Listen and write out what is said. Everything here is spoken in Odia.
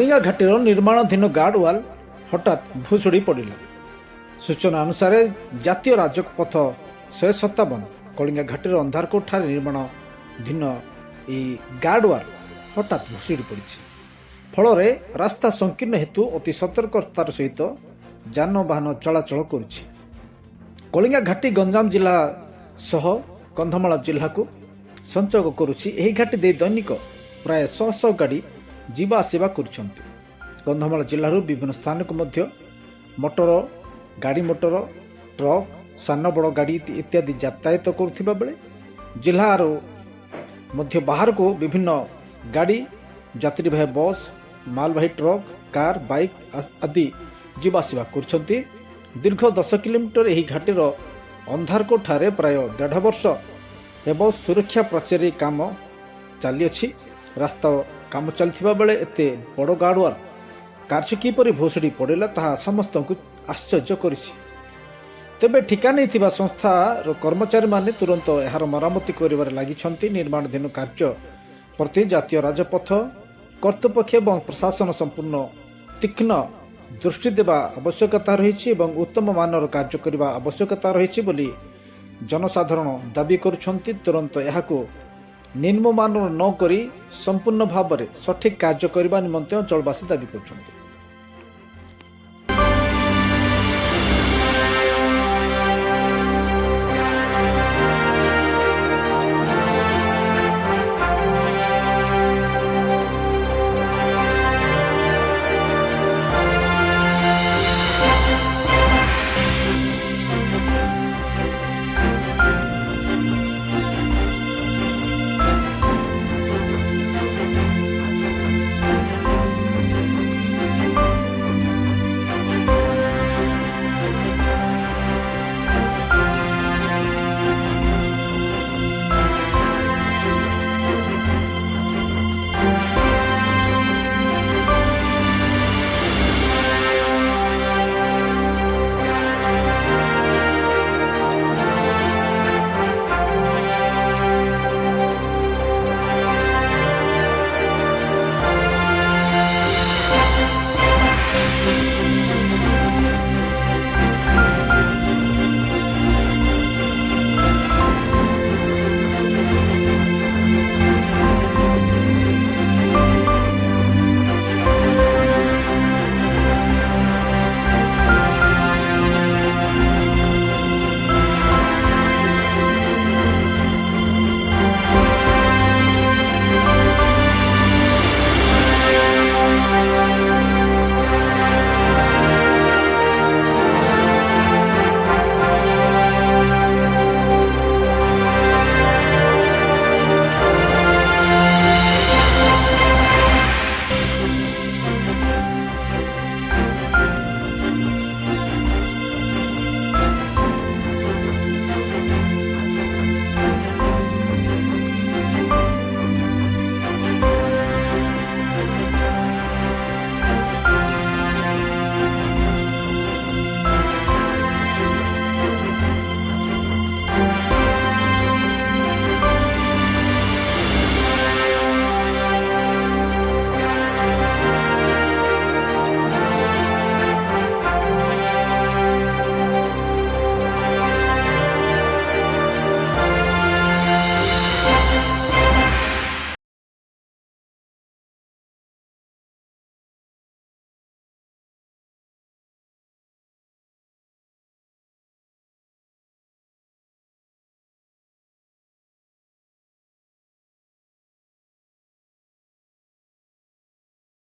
କଳିଙ୍ଗା ଘାଟିର ନିର୍ମାଣାଧୀନ ଗାର୍ଡ ୱାଲ୍ ହଠାତ୍ ଭୁଶୁଡ଼ି ପଡ଼ିଲା। ସୂଚନା ଅନୁସାରେ ଜାତୀୟ ରାଜପଥ 157 କଳିଙ୍ଗା ଘାଟିର ଅନ୍ଧାରକୋଟ ଠାରେ ନିର୍ମାଣାଧୀନ ଏହି ଗାର୍ଡ ୱାଲ୍ ହଠାତ୍ ଭୁଶୁଡ଼ି ପଡ଼ିଛି। ଫଳରେ ରାସ୍ତା ସଂକୀର୍ଣ୍ଣ ହେତୁ ଅତି ସତର୍କତାର ସହିତ ଯାନବାହନ ଚଳାଚଳ କରୁଛି। କଳିଙ୍ଗା ଘାଟି ଗଞ୍ଜାମ ଜିଲ୍ଲା ସହ କନ୍ଧମାଳ ଜିଲ୍ଲାକୁ ସଂଯୋଗ କରୁଛି। ଏହି ଘାଟି ଦେଇ ଦୈନିକ ପ୍ରାୟ 100 ଗାଡ଼ି ଯିବା ଆସିବା କରୁଛନ୍ତି। କନ୍ଧମାଳ ଜିଲ୍ଲାରୁ ବିଭିନ୍ନ ସ୍ଥାନକୁ ମଧ୍ୟ ଗାଡ଼ି ମୋଟର ଟ୍ରକ୍ ସାନ ବଡ଼ ଗାଡ଼ି ଇତ୍ୟାଦି ଯାତାୟାତ କରୁଥିବା ବେଳେ ଜିଲ୍ଲାରୁ ମଧ୍ୟ ବାହାରକୁ ବିଭିନ୍ନ ଗାଡ଼ି ଯାତ୍ରୀବାହୀ ବସ୍ ମାଲବାହୀ ଟ୍ରକ୍ କାର୍ ବାଇକ୍ ଆଦି ଯିବା ଆସିବା କରୁଛନ୍ତି। ଦୀର୍ଘ 10 କିଲୋମିଟର ଏହି ଘାଟିର ଅନ୍ଧାରକୋଟ ଠାରେ ପ୍ରାୟ 1.5 ବର୍ଷ ହେବ ସୁରକ୍ଷା ପାଚେରୀ କାମ ଚାଲିଅଛି। ରାସ୍ତା କାମ ଚାଲିଥିବା ବେଳେ ଏତେ ବଡ଼ ଗାର୍ଡୱାଲ୍ କାର୍ଯ୍ୟ କିପରି ଭୁଶୁଡ଼ି ପଡ଼ିଲା ତାହା ସମସ୍ତଙ୍କୁ ଆଶ୍ଚର୍ଯ୍ୟ କରିଛି। ତେବେ ଠିକା ନେଇଥିବା ସଂସ୍ଥାର କର୍ମଚାରୀମାନେ ତୁରନ୍ତ ଏହାର ମରାମତି କରିବାରେ ଲାଗିଛନ୍ତି। ନିର୍ମାଣାଧୀନ କାର୍ଯ୍ୟ ପ୍ରତି ଜାତୀୟ ରାଜପଥ କର୍ତ୍ତୃପକ୍ଷ ଏବଂ ପ୍ରଶାସନ ସମ୍ପୂର୍ଣ୍ଣ ତୀକ୍ଷ୍ଣ ଦୃଷ୍ଟି ଦେବା ଆବଶ୍ୟକତା ରହିଛି ଏବଂ ଉତ୍ତମ ମାନର କାର୍ଯ୍ୟ କରିବା ଆବଶ୍ୟକତା ରହିଛି ବୋଲି ଜନସାଧାରଣ ଦାବି କରୁଛନ୍ତି। ତୁରନ୍ତ ଏହାକୁ ନିମ୍ନମାନର ନ କରି ସମ୍ପୂର୍ଣ୍ଣ ଭାବରେ ସଠିକ୍ କାର୍ଯ୍ୟ କରିବା ନିମନ୍ତେ ଅଞ୍ଚଳବାସୀ ଦାବି କରୁଛନ୍ତି।